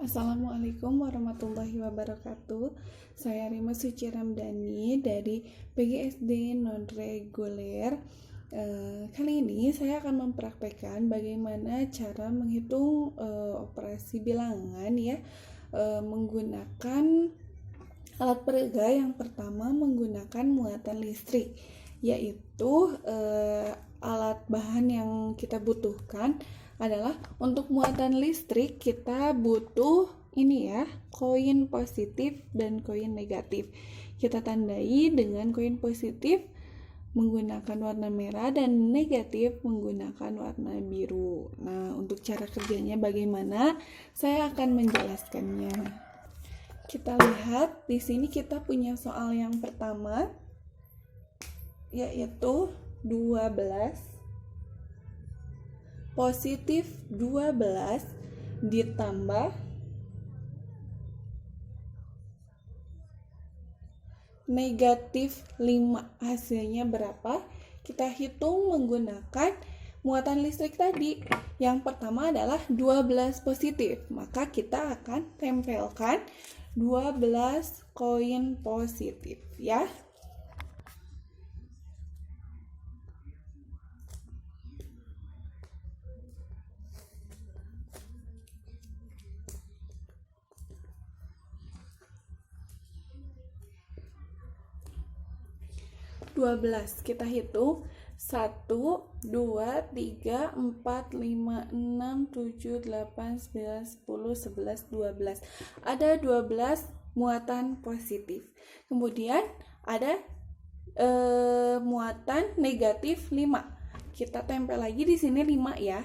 Assalamualaikum warahmatullahi wabarakatuh. Saya Rima Suci Ramdhani dari PGSD non-reguler. Kali ini saya akan mempraktekkan bagaimana cara menghitung operasi bilangan ya, menggunakan alat peraga. Yang pertama menggunakan muatan listrik, yaitu alat bahan yang kita butuhkan adalah untuk muatan listrik kita butuh ini ya, koin positif dan koin negatif. Kita tandai dengan koin positif menggunakan warna merah dan negatif menggunakan warna biru. Nah, untuk cara kerjanya bagaimana? Saya akan menjelaskannya. Kita lihat di sini kita punya soal yang pertama, yaitu 12 positif 12 ditambah negatif 5. Hasilnya berapa? Kita hitung menggunakan muatan listrik tadi. Yang pertama adalah 12 positif. Maka kita akan tempelkan 12 koin positif ya. Kita hitung 1, 2, 3, 4, 5, 6, 7, 8, 9, 10, 11, 12. Ada 12 muatan positif. Kemudian ada muatan negatif 5. Kita tempel lagi di sini 5 ya.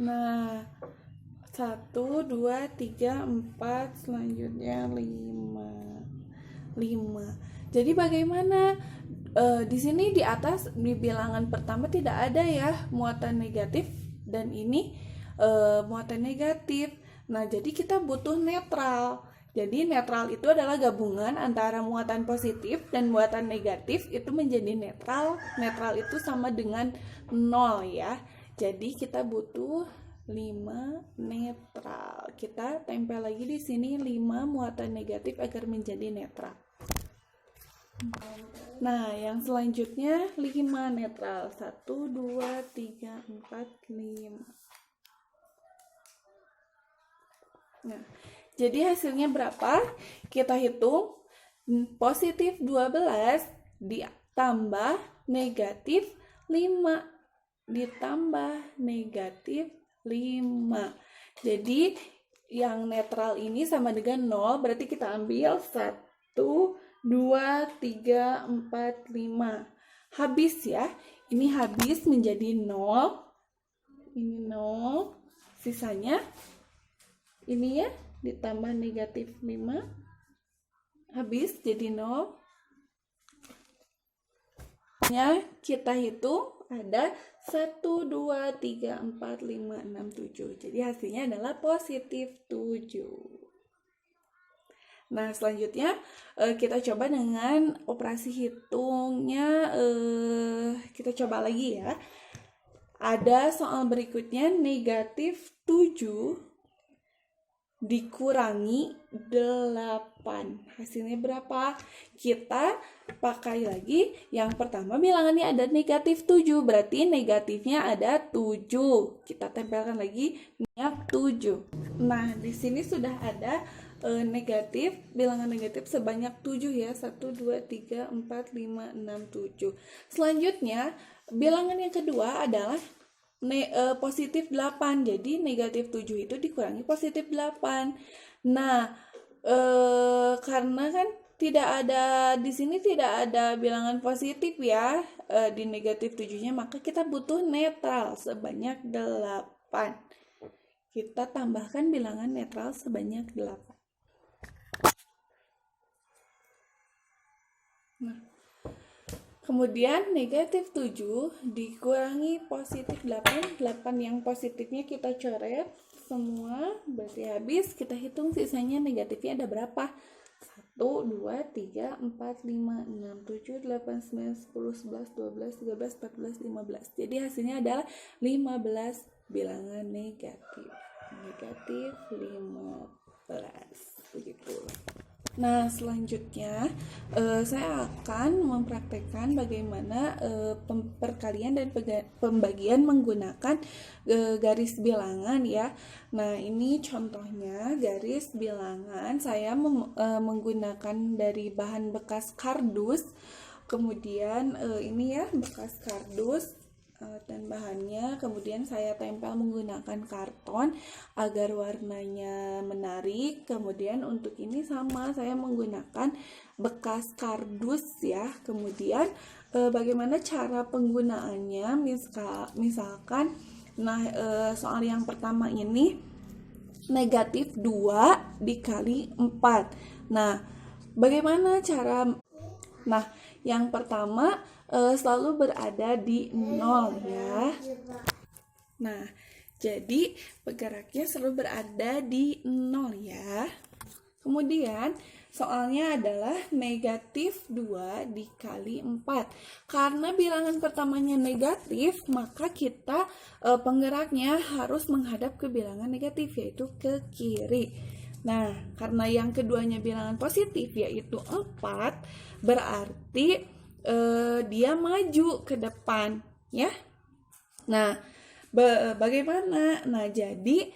Nah, 1, 2, 3, 4, selanjutnya 5. Jadi bagaimana? Di sini di atas di bilangan pertama tidak ada ya muatan negatif dan ini muatan negatif. Nah, jadi kita butuh netral. Jadi netral itu adalah gabungan antara muatan positif dan muatan negatif itu menjadi netral. Netral itu sama dengan 0 ya. Jadi kita butuh 5 netral. Kita tempel lagi di sini 5 muatan negatif agar menjadi netral. Nah, yang selanjutnya 5 netral. 1, 2, 3, 4, 5. Nah, jadi hasilnya berapa? Kita hitung positif 12 ditambah negatif 5 ditambah negatif 5. Jadi yang netral ini sama dengan 0, berarti kita ambil 1, 2, 3, 4, 5. Habis ya. Ini habis menjadi 0. Ini 0. Sisanya ini ya, ditambah negatif 5. Habis jadi 0. Kita hitung ada 1, 2, 3, 4, 5, 6, 7. Jadi hasilnya adalah positif 7. Nah, selanjutnya kita coba dengan operasi hitungnya. Kita coba lagi ya. Ada soal berikutnya, negatif 7 dikurangi 8. Hasilnya berapa? Kita pakai lagi. Yang pertama bilangannya ada negatif 7. Berarti negatifnya ada 7. Kita tempelkan lagi 7. Nah, di sini sudah ada negatif, bilangan negatif sebanyak 7 ya. 1, 2, 3, 4, 5, 6, 7. Selanjutnya, bilangan yang kedua adalah positif 8. Jadi negatif 7 itu dikurangi positif 8. Nah, karena kan tidak ada di sini, tidak ada bilangan positif ya di negatif 7-nya, maka kita butuh netral sebanyak 8. Kita tambahkan bilangan netral sebanyak 8. Nah, kemudian negatif 7 dikurangi positif 8. 8 yang positifnya kita coret semua, berarti habis. Kita hitung sisanya negatifnya ada berapa? 1, 2, 3, 4, 5, 6, 7, 8, 9, 10, 11, 12, 13, 14, 15. Jadi hasilnya adalah 15 bilangan negatif. negatif 15 begitu. Nah, selanjutnya saya akan mempraktekkan bagaimana perkalian dan pembagian menggunakan garis bilangan ya. Nah, ini contohnya garis bilangan. Saya menggunakan dari bahan bekas kardus. Kemudian ini ya bekas kardus dan bahannya, kemudian saya tempel menggunakan karton agar warnanya menarik. Kemudian untuk ini sama, saya menggunakan bekas kardus ya. Kemudian bagaimana cara penggunaannya, misalkan soal yang pertama ini negatif 2 dikali 4. Nah, bagaimana cara? Nah, yang pertama selalu berada di 0 ya. Nah, jadi penggeraknya selalu berada di 0 ya. Kemudian soalnya adalah negatif 2 dikali 4. Karena bilangan pertamanya negatif, maka kita penggeraknya harus menghadap ke bilangan negatif, yaitu ke kiri. Nah, karena yang keduanya bilangan positif, yaitu 4, berarti dia maju ke depan ya. Nah, bagaimana? Nah, jadi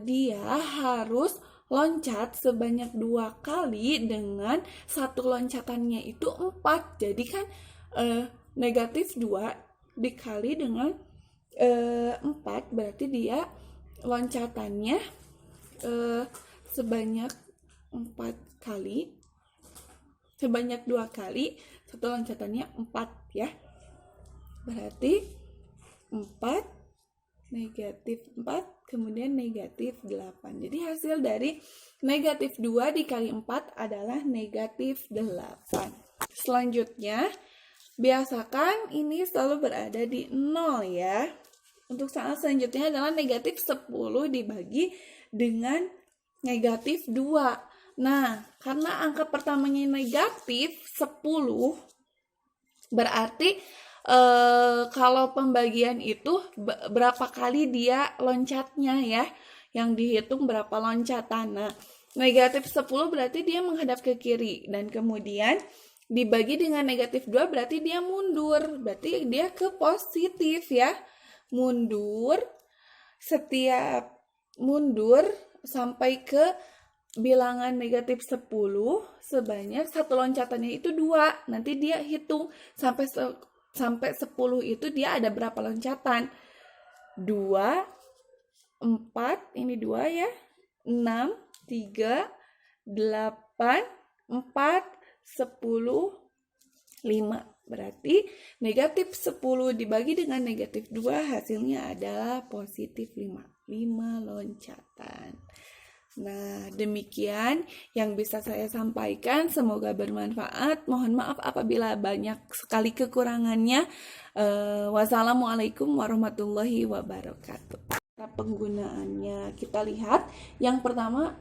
dia harus loncat sebanyak 2 kali dengan satu loncatannya itu 4. Jadi kan negatif 2 dikali dengan 4 berarti dia loncatannya sebanyak 4 kali, sebanyak 2 kali, satu loncatannya 4 ya. Berarti 4 negatif 4 kemudian negatif 8. Jadi hasil dari negatif 2 dikali 4 adalah negatif 8. Selanjutnya, biasakan ini selalu berada di 0 ya. Untuk soal selanjutnya adalah negatif 10 dibagi dengan negatif 2. Nah, karena angka pertamanya negatif 10, berarti kalau pembagian itu berapa kali dia loncatnya ya, yang dihitung berapa loncatan. Nah, negatif 10 berarti dia menghadap ke kiri, dan kemudian dibagi dengan negatif 2 berarti dia mundur, berarti dia ke positif ya. Mundur, setiap mundur sampai ke bilangan negatif 10 sebanyak satu loncatannya itu 2. Nanti dia hitung sampai 10 itu dia ada berapa loncatan. 2, 4, ini 2 ya. 6, 3, 8, 4, 10, 5. Berarti negatif 10 dibagi dengan negatif 2 hasilnya adalah positif 5. 5 loncatan. Nah, demikian yang bisa saya sampaikan. Semoga bermanfaat. Mohon maaf apabila banyak sekali kekurangannya. Wassalamualaikum warahmatullahi wabarakatuh. Penggunaannya kita lihat. Yang pertama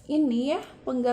ini ya, penggerak